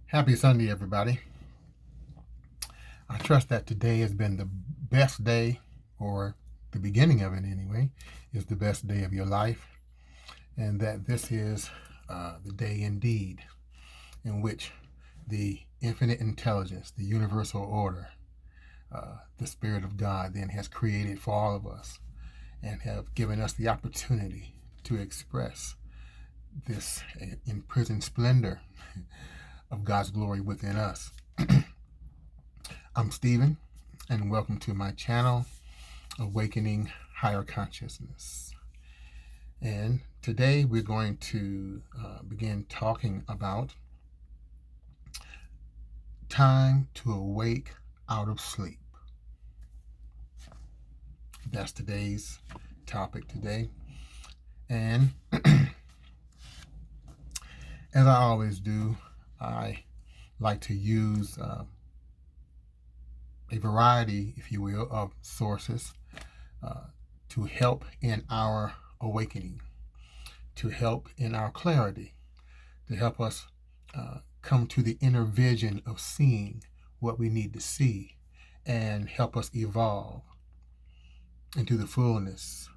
Happy Sunday, everybody. I trust that today has been the best day, or the beginning of it anyway, is the best day of your life, and that this is the day indeed in which the infinite intelligence, the universal order, the Spirit of God then has created for all of us and have given us the opportunity to express this imprisoned splendor of God's glory within us. I'm Stephen, and welcome to my channel, Awakening Higher Consciousness. And today we're going to begin talking about time to awake out of sleep. That's today's topic today. And as I always do, I like to use a variety, if you will, of sources to help in our awakening, to help in our clarity, to help us come to the inner vision of seeing what we need to see and help us evolve into the fullness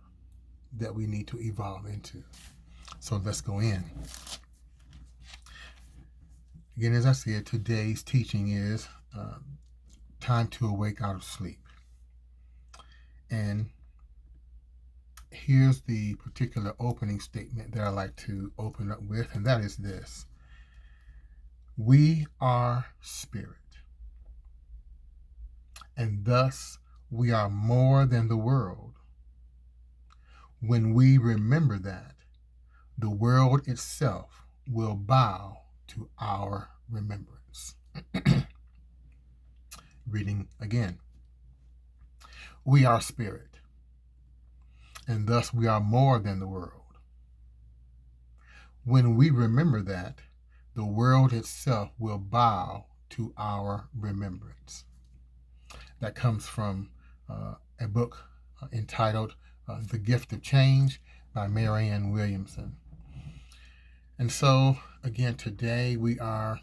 that we need to evolve into. So let's go in. Again, as I said, today's teaching is time to awake out of sleep. And here's the particular opening statement that I like to open up with, and that is this. We are spirit, and thus we are more than the world. When we remember that, the world itself will bow to our remembrance. Reading again. We are spirit, and thus we are more than the world. When we remember that, the world itself will bow to our remembrance. That comes from a book entitled The Gift of Change by Marianne Williamson. And so, again, today we are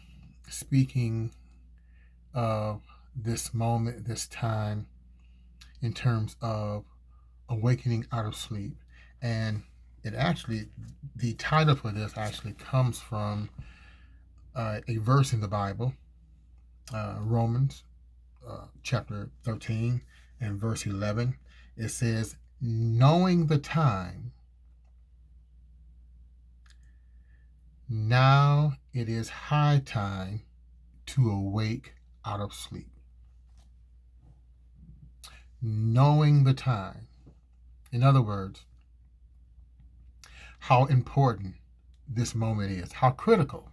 speaking of this moment, this time, in terms of awakening out of sleep. And the title for this actually comes from a verse in the Bible, Romans chapter 13 and verse 11. It says, knowing the time, now it is high time to awake out of sleep. Knowing the time. In other words, how important this moment is, how critical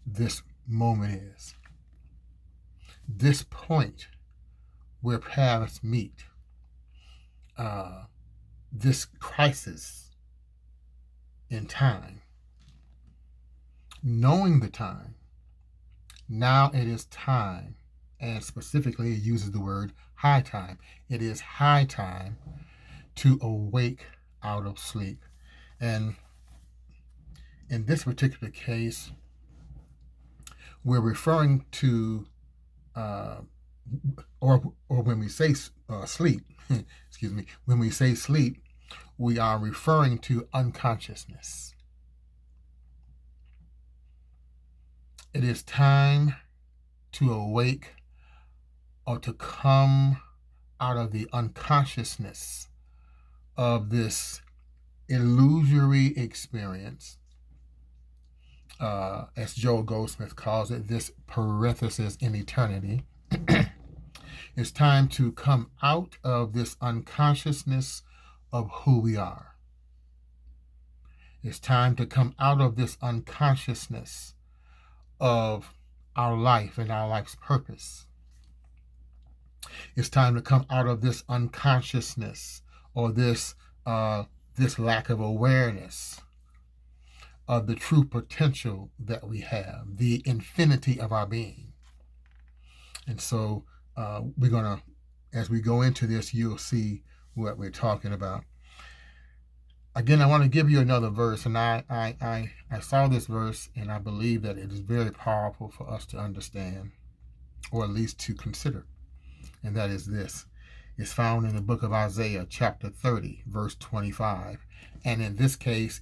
this moment is. This point where paths meet, this crisis in time. Knowing the time, now it is time, and specifically it uses the word high time. It is high time to awake out of sleep. And in this particular case, we're referring to, or when we say sleep, excuse me, when we say sleep, we are referring to unconsciousness. It is time to awake or to come out of the unconsciousness of this illusory experience, as Joel Goldsmith calls it, this parenthesis in eternity. It's time to come out of this unconsciousness of who we are. It's time to come out of this unconsciousness of our life and our life's purpose. It's time to come out of this unconsciousness or this lack of awareness of the true potential that we have, the infinity of our being. And so we're going to, as we go into this, you'll see what we're talking about. Again, I want to give you another verse, and I saw this verse, and I believe that it is very powerful for us to understand, or at least to consider, and that is this. It's found in the book of Isaiah, chapter 30, verse 25, and in this case,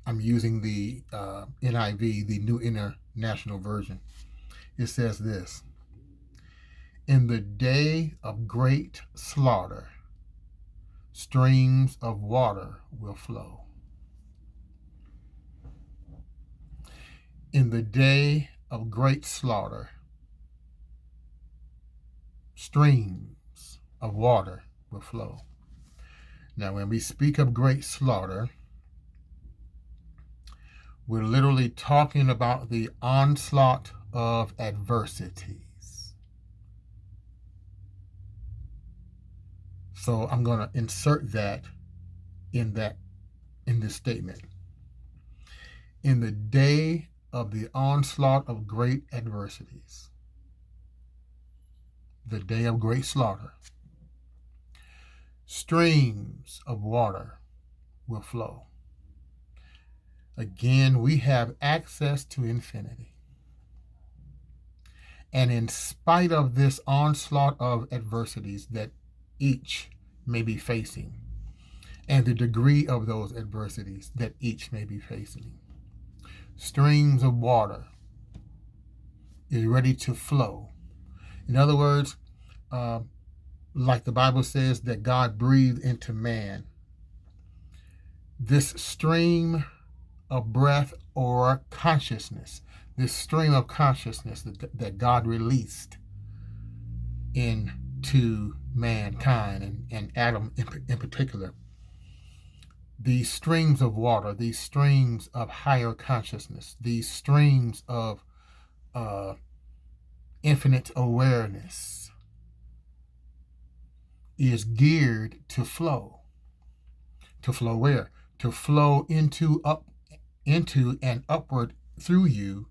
I'm using the NIV, the New International Version. It says this: in the day of great slaughter, streams of water will flow. In the day of great slaughter, streams of water will flow. Now, when we speak of great slaughter, we're literally talking about the onslaught of adversities. So I'm going to insert that in this statement. In the day of the onslaught of great adversities, the day of great slaughter, streams of water will flow. Again, we have access to infinity. And in spite of this onslaught of adversities that each may be facing, and the degree of those adversities that each may be facing, streams of water is ready to flow. In other words, like the Bible says that God breathed into man, this stream of breath or consciousness, this stream of consciousness that God released into mankind and Adam in particular, these streams of water, these streams of higher consciousness, these streams of infinite awareness is geared to flow. To flow where? To flow into and upward through you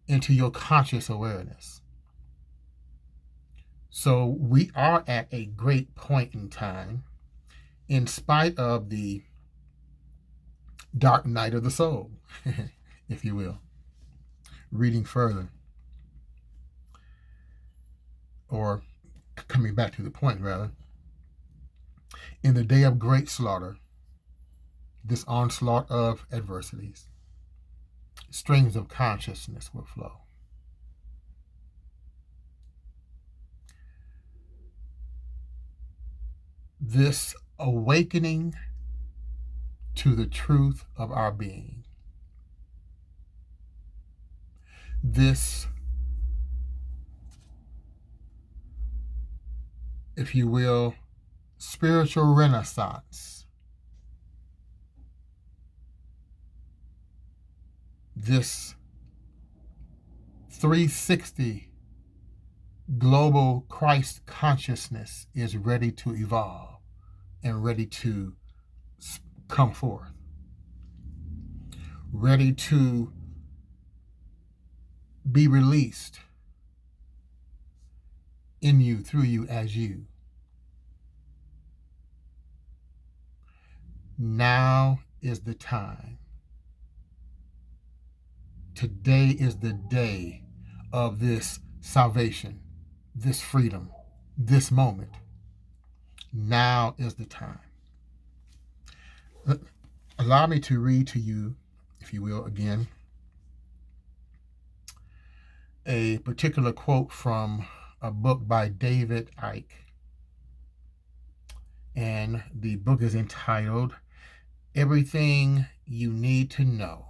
into your conscious awareness. So we are at a great point in time, in spite of the dark night of the soul, if you will. Reading further, or coming back to the point rather, in the day of great slaughter, this onslaught of adversities, streams of consciousness will flow. This awakening to the truth of our being, this, if you will, spiritual renaissance, this 360 global Christ consciousness is ready to evolve and ready to come forth, ready to be released in you, through you, as you. Now is the time. Today is the day of this salvation, this freedom, this moment. Now is the time. Allow me to read to you, if you will, again, a particular quote from a book by David Icke. And the book is entitled Everything You Need to Know.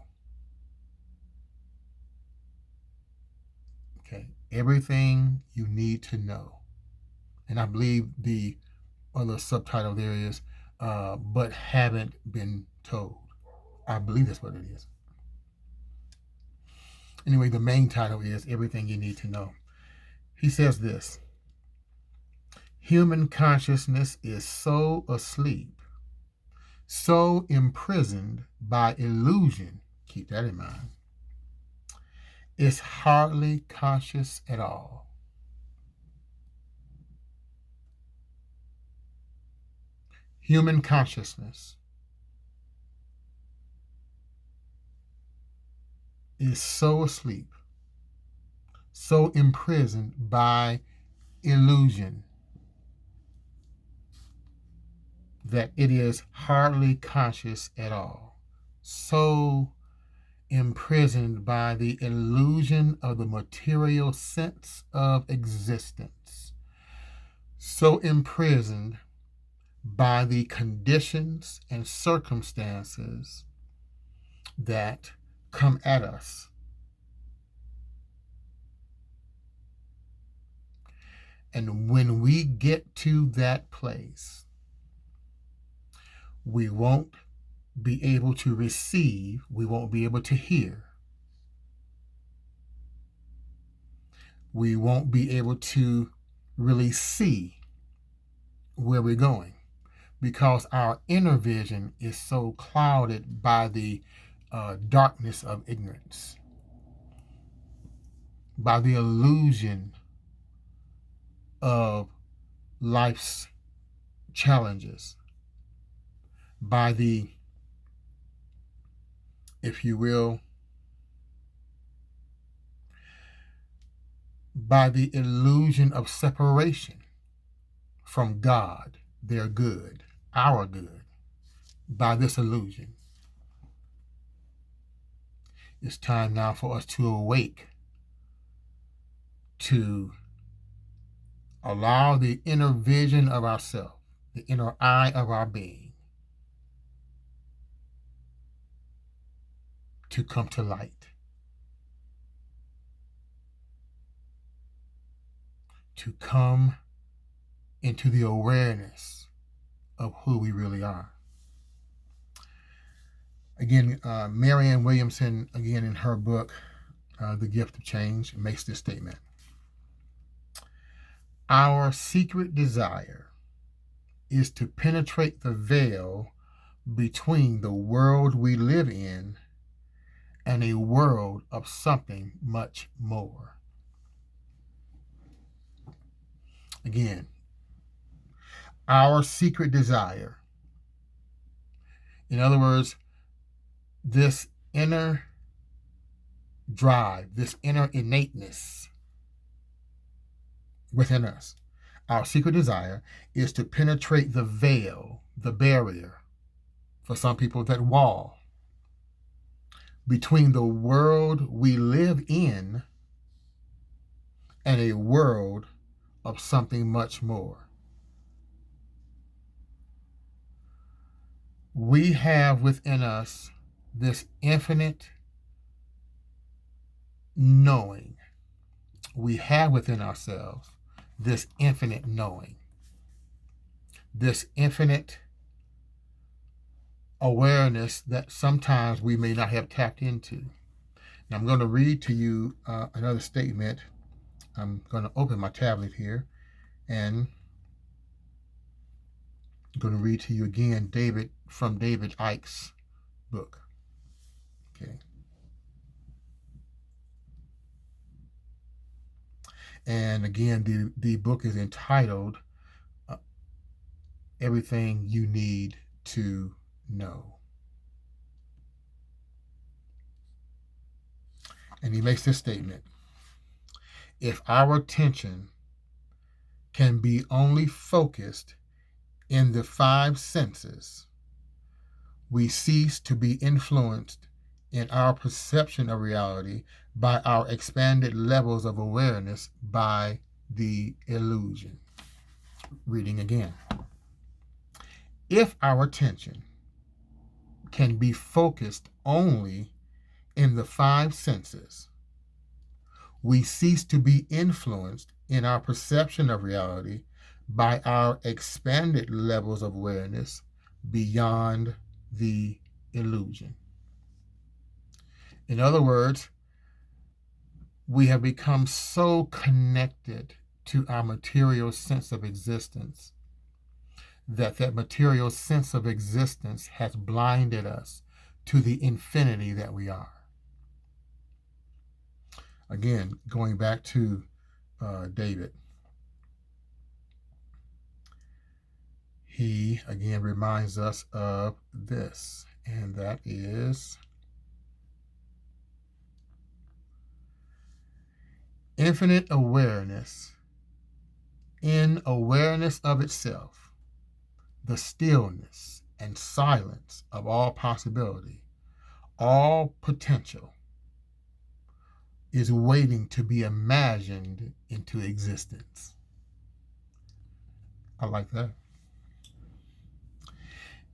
Okay, Everything You Need to Know. And I believe the other subtitle there is, But Haven't Been Told. I believe that's what it is. Anyway, the main title is Everything You Need to Know. He says this: human consciousness is so asleep, so imprisoned by illusion, keep that in mind, it's hardly conscious at all. Human consciousness is so asleep, so imprisoned by illusion that it is hardly conscious at all. So imprisoned by the illusion of the material sense of existence. So imprisoned by the conditions and circumstances that come at us. And when we get to that place, we won't be able to receive, we won't be able to hear, we won't be able to really see where we're going, because our inner vision is so clouded by the darkness of ignorance, by the illusion of life's challenges, by the, if you will, by the illusion of separation from God, their good, our good, by this illusion. It's time now for us to awake, to allow the inner vision of ourself, the inner eye of our being, to come to light, to come into the awareness of who we really are. Again, Marianne Williamson, again in her book, The Gift of Change, makes this statement. Our secret desire is to penetrate the veil between the world we live in and a world of something much more. Again, our secret desire. In other words, this inner drive, this inner innateness within us, our secret desire is to penetrate the veil, the barrier, for some people, that wall between the world we live in and a world of something much more. We have within us this infinite knowing. We have within ourselves this infinite knowing, this infinite awareness that sometimes we may not have tapped into. Now I'm going to read to you another statement. I'm going to open my tablet here and I'm going to read to you again from David Icke's book. Okay. And again, the book is entitled Everything You Need to Know. And he makes this statement. If our attention can be only focused in the five senses, we cease to be influenced in our perception of reality by our expanded levels of awareness by the illusion. Reading again. If our attention can be focused only in the five senses, we cease to be influenced in our perception of reality by our expanded levels of awareness beyond the illusion. In other words, we have become so connected to our material sense of existence that material sense of existence has blinded us to the infinity that we are. Again, going back to David, he again reminds us of this, and that is Infinite awareness, in awareness of itself, the stillness and silence of all possibility, all potential, is waiting to be imagined into existence. I like that.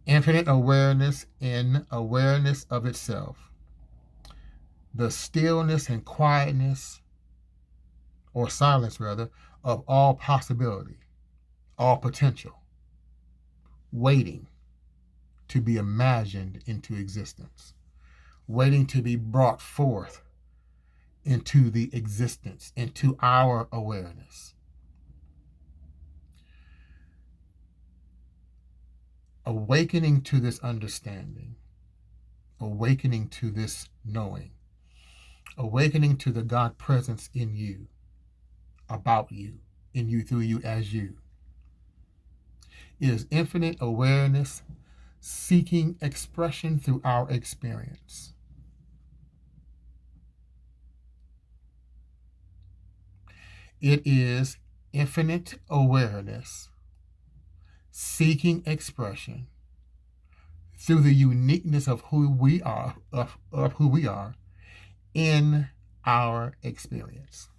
Infinite awareness in awareness of itself, the stillness and quietness, or silence rather, of all possibility, all potential, waiting to be imagined into existence, waiting to be brought forth into the existence, into our awareness. Awakening to this understanding, awakening to this knowing, awakening to the God presence in you, about you, in you, through you, as you, is infinite awareness seeking expression through our experience. It is infinite awareness seeking expression through the uniqueness of who we are, of who we are in our experience.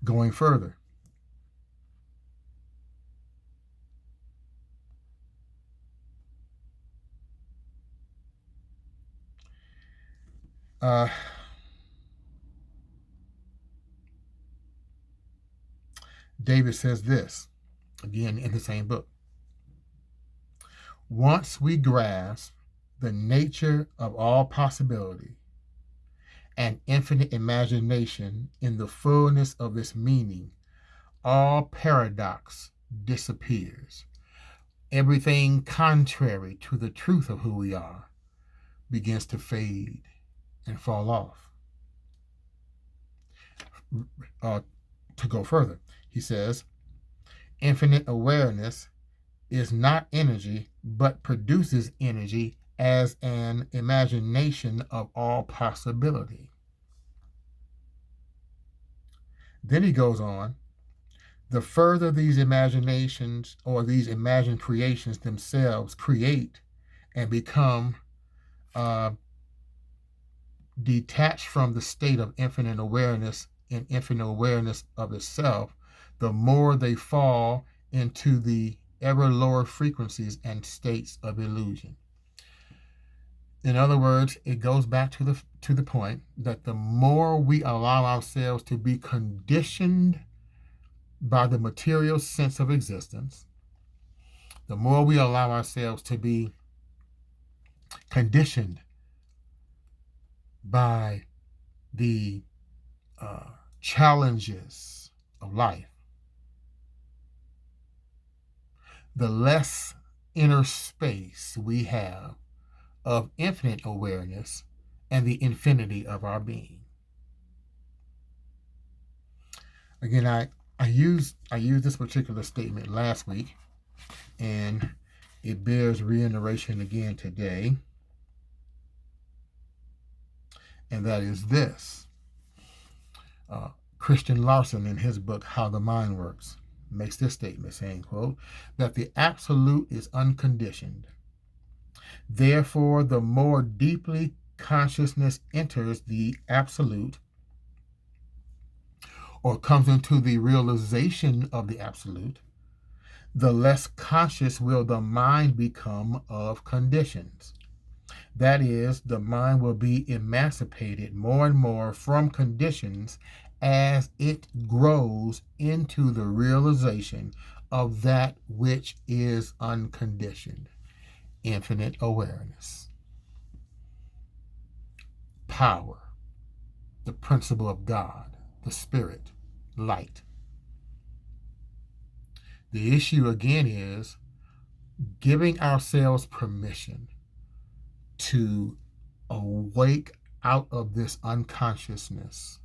Going further, David says this, again in the same book. Once we grasp the nature of all possibility and infinite imagination in the fullness of its meaning, all paradox disappears. Everything contrary to the truth of who we are begins to fade and fall off. To go further, he says, infinite awareness is not energy, but produces energy as an imagination of all possibility. Then he goes on, the further these imaginations or these imagined creations themselves create and become detached from the state of infinite awareness and infinite awareness of itself, the more they fall into the ever lower frequencies and states of illusion. In other words, it goes back to the point that the more we allow ourselves to be conditioned by the material sense of existence, the more we allow ourselves to be conditioned by the challenges of life, the less inner space we have of infinite awareness and the infinity of our being. Again, I used this particular statement last week, and it bears reiteration again today, and that is this. Christian Larson, in his book, How the Mind Works, makes this statement saying, quote, that the absolute is unconditioned. Therefore, the more deeply consciousness enters the absolute or comes into the realization of the absolute, the less conscious will the mind become of conditions. That is, the mind will be emancipated more and more from conditions as it grows into the realization of that which is unconditioned. Infinite awareness. Power. The principle of God. The Spirit. Light. The issue again is giving ourselves permission to awake out of this unconsciousness,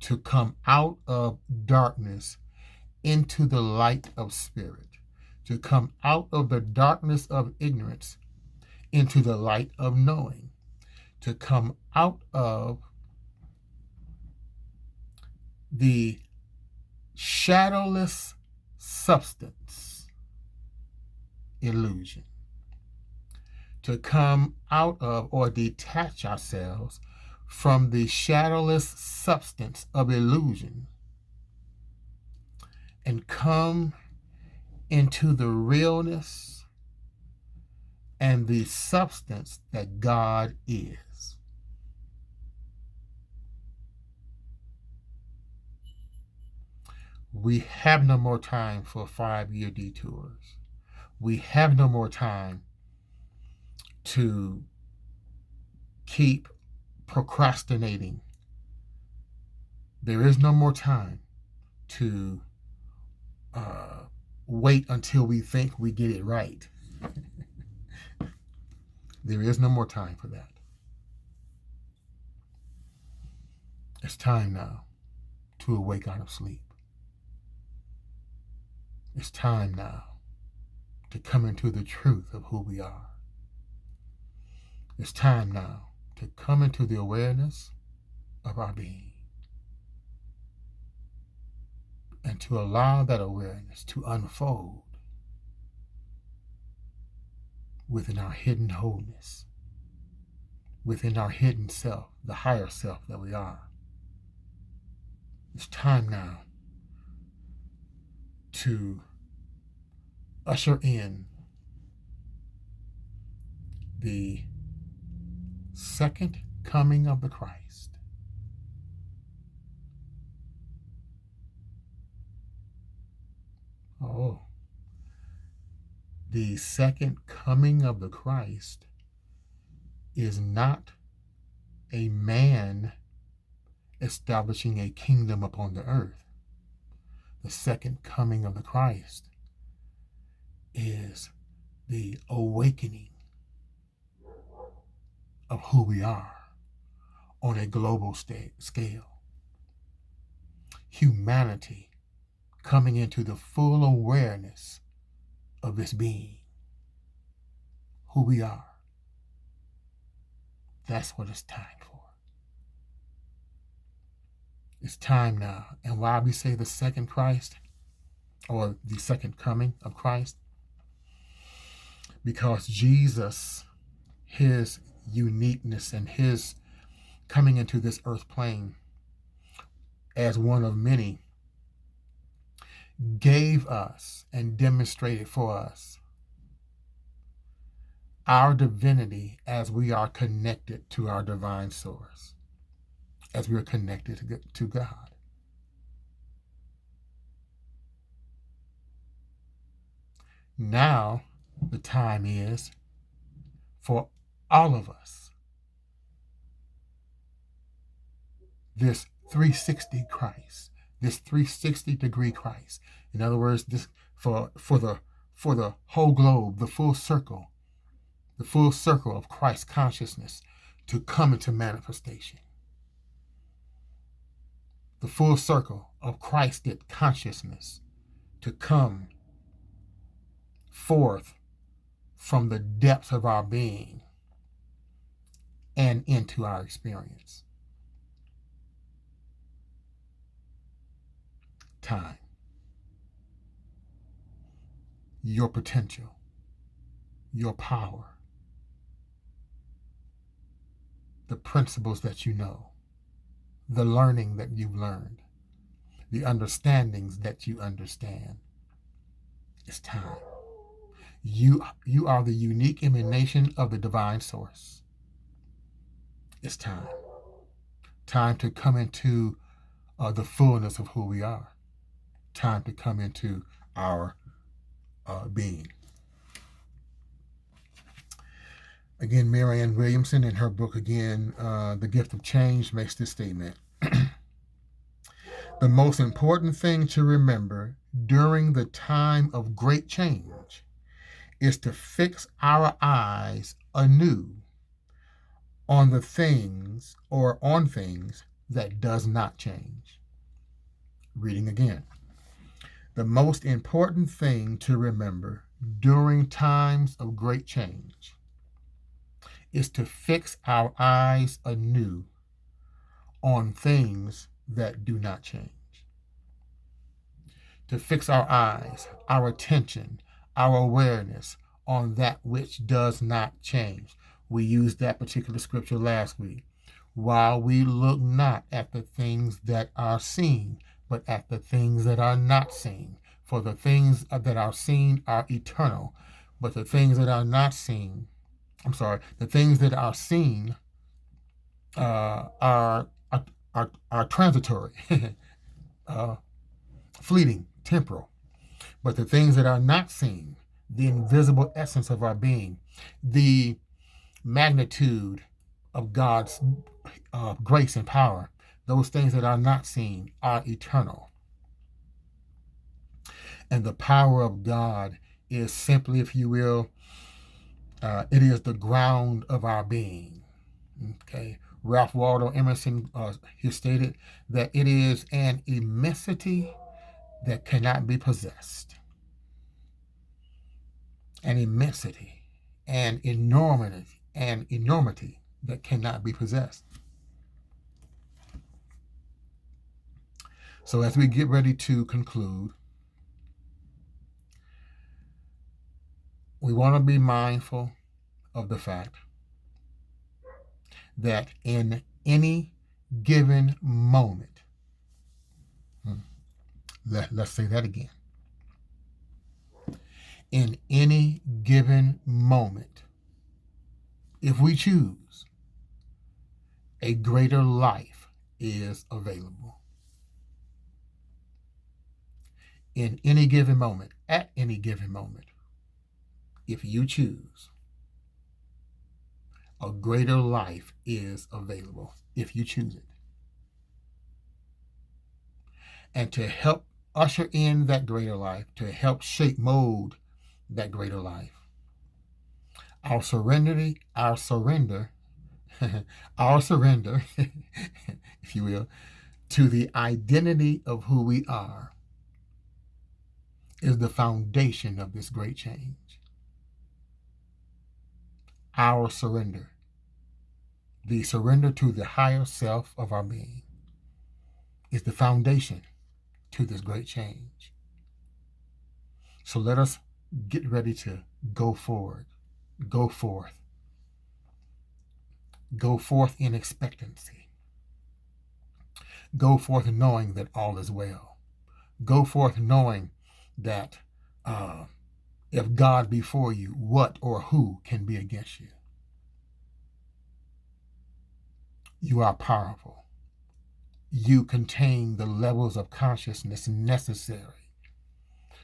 to come out of darkness into the light of spirit, to come out of the darkness of ignorance into the light of knowing, to come out of the shadowless substance illusion, to come out of or detach ourselves from the shadowless substance of illusion and come into the realness and the substance that God is. We have no more time for 5-year detours. We have no more time to keep procrastinating. There is no more time to wait until we think we get it right. There is no more time for that. It's time now to awake out of sleep. It's time now to come into the truth of who we are. It's time now to come into the awareness of our being and to allow that awareness to unfold within our hidden wholeness, within our hidden self, the higher self that we are. It's time now to usher in the second coming of the Christ. Oh, the second coming of the Christ is not a man establishing a kingdom upon the earth. The second coming of the Christ is the awakening of who we are on a global scale. Humanity coming into the full awareness of its being, who we are. That's what it's time for. It's time now. And why we say the second Christ, or the second coming of Christ? Because Jesus, his uniqueness and his coming into this earth plane as one of many, gave us and demonstrated for us our divinity as we are connected to our divine source, as we are connected to God. Now the time is for all of us, this 360 Christ, this 360-degree Christ. In other words, this for the whole globe, the full circle of Christ consciousness to come into manifestation. The full circle of Christed consciousness to come forth from the depths of our being and into our experience. Time. Your potential, your power, the principles that you know, the learning that you've learned, the understandings that you understand. It's time. You are the unique emanation of the divine source. It's time. Time to come into the fullness of who we are. Time to come into our being. Again, Marianne Williamson, in her book, again, The Gift of Change, makes this statement. The most important thing to remember during the time of great change is to fix our eyes anew on the things or on things that does not change. Reading again. The most important thing to remember during times of great change is to fix our eyes anew on things that do not change. to fix our eyes, our attention, our awareness on that which does not change. We used that particular scripture last week. While we look not at the things that are seen, but at the things that are not seen. For the things that are seen are eternal, but the things that are not seen, the things that are seen are transitory, fleeting, temporal. But the things that are not seen, the invisible essence of our being, the magnitude of God's grace and power, those things that are not seen are eternal. And the power of God is simply, if you will, it is the ground of our being. Okay. Ralph Waldo Emerson, he stated that it is an immensity that cannot be possessed. An immensity, an enormity that cannot be possessed. So as we get ready to conclude, we want to be mindful of the fact that in any given moment, let's say that again. In any given moment, if we choose, a greater life is available. In any given moment, at any given moment, if you choose, a greater life is available if you choose it. And to help usher in that greater life, to help shape, mold that greater life, our surrender, if you will, to the identity of who we are is the foundation of this great change. Our surrender, the surrender to the higher self of our being, is the foundation to this great change. So let us get ready to go forward, go forth in expectancy, go forth knowing that all is well, go forth knowing that if God be for you, what or who can be against you? You are powerful. You contain the levels of consciousness necessary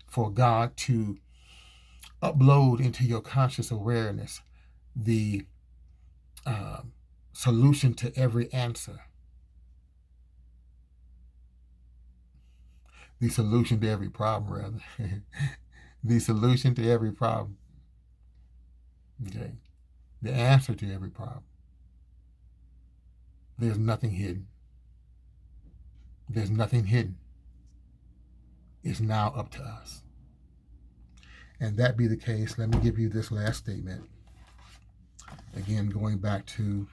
for God to upload into your conscious awareness the solution to every answer, the solution to every problem, rather. The solution to every problem. Okay. The answer to every problem. There's nothing hidden. There's nothing hidden. It's now up to us. And that be the case, let me give you this last statement. Again, going back to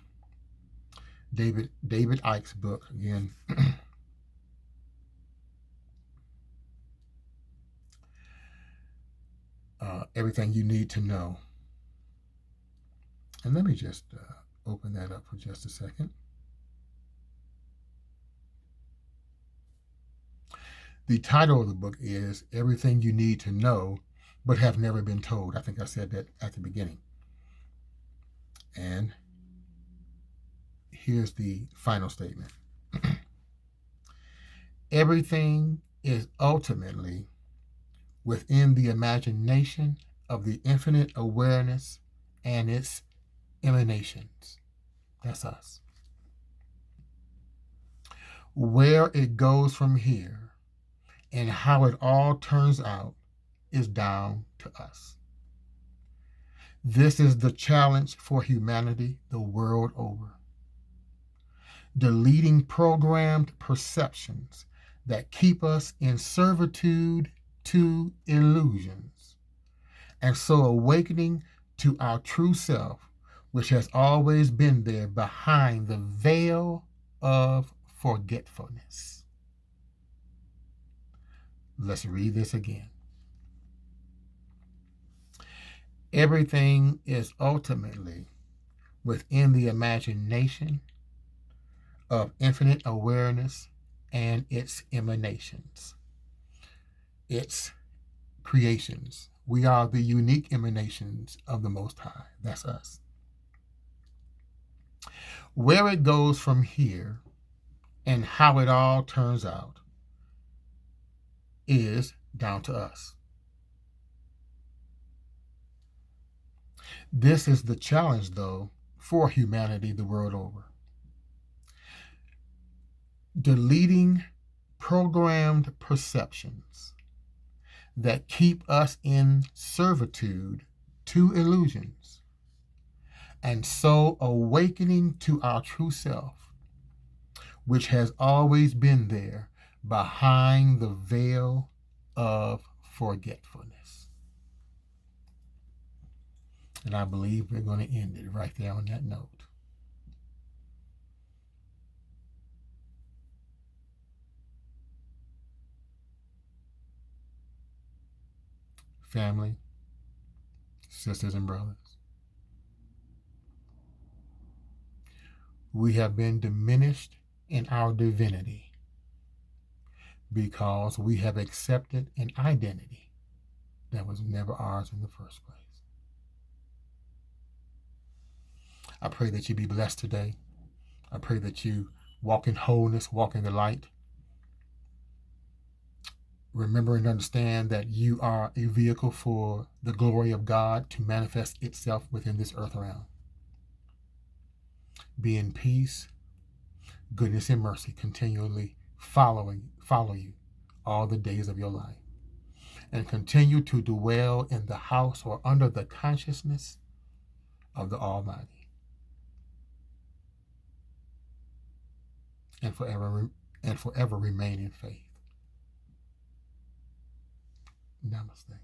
David Icke's book again. Everything you need to know. And let me just open that up for just a second. The title of the book is Everything You Need to Know But Have Never Been Told. I think I said that at the beginning. And here's the final statement. Everything is ultimately within the imagination of the infinite awareness and its emanations. That's us. Where it goes from here and how it all turns out is down to us. This is the challenge for humanity the world over. Deleting programmed perceptions that keep us in servitude to illusions, and so awakening to our true self, which has always been there behind the veil of forgetfulness. Let's read this again. Everything is ultimately within the imagination of infinite awareness and its emanations, its creations. We are the unique emanations of the Most High. That's us. Where it goes from here and how it all turns out is down to us. This is the challenge, though, for humanity the world over. Deleting programmed perceptions that keep us in servitude to illusions, and so awakening to our true self, which has always been there behind the veil of forgetfulness. And I believe we're going to end it right there on that note. Family, sisters and brothers, we have been diminished in our divinity because we have accepted an identity that was never ours in the first place. I pray that you be blessed today. I pray that you walk in wholeness, walk in the light. Remember and understand that you are a vehicle for the glory of God to manifest itself within this earth realm. Be in peace. Goodness and mercy continually follow you all the days of your life. And continue to dwell in the house or under the consciousness of the Almighty. And forever remain in faith. Namaste.